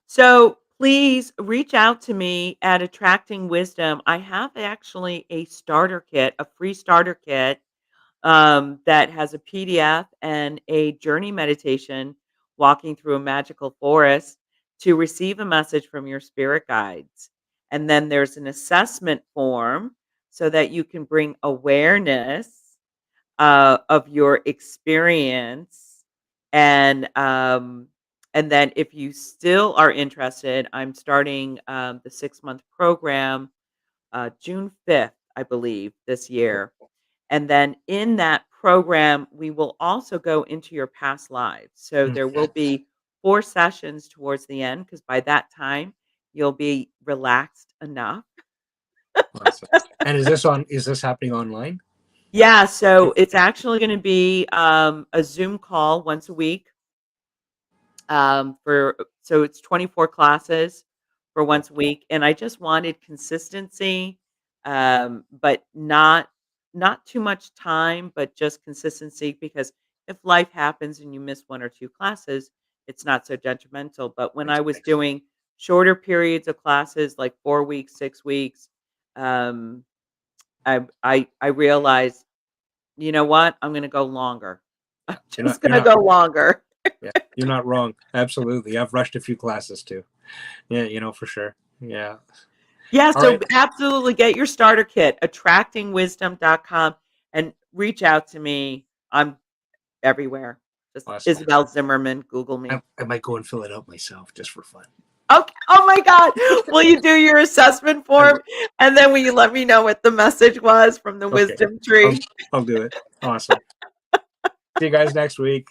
so please reach out to me at Attracting Wisdom. I have actually a starter kit, a free starter kit that has a PDF and a journey meditation walking through a magical forest to receive a message from your spirit guides. And then there's an assessment form so that you can bring awareness of your experience. And then if you still are interested, I'm starting the 6 month program June 5th, I believe, this year. And then in that program, we will also go into your past lives. So Mm, there will be 4 sessions towards the end because by that time, you'll be relaxed enough. awesome. And is this happening online? Yeah, so it's actually gonna be, a Zoom call once a week, for so it's 24 classes for once a week, and I just wanted consistency, but not too much time, but just consistency because if life happens and you miss 1 or 2 classes, it's not so detrimental, but when I was doing shorter periods of classes, like 4 weeks, 6 weeks, um, I realized, "You know what? I'm gonna go longer. I'm just You're gonna not go longer." yeah, you're not wrong. Absolutely. I've rushed a few classes too. Yeah, you know, for sure. Yeah. Yeah, All so right. absolutely get your starter kit, attractingwisdom.com, and reach out to me. I'm everywhere. Just Awesome. Isabel Zimmerman, Google me. I might go and fill it out myself just for fun. Okay. Oh my god. Will you do your assessment I form, will. and then will you let me know what the message was from the Okay. wisdom I'll tree? I'll do it. Awesome. See you guys next week.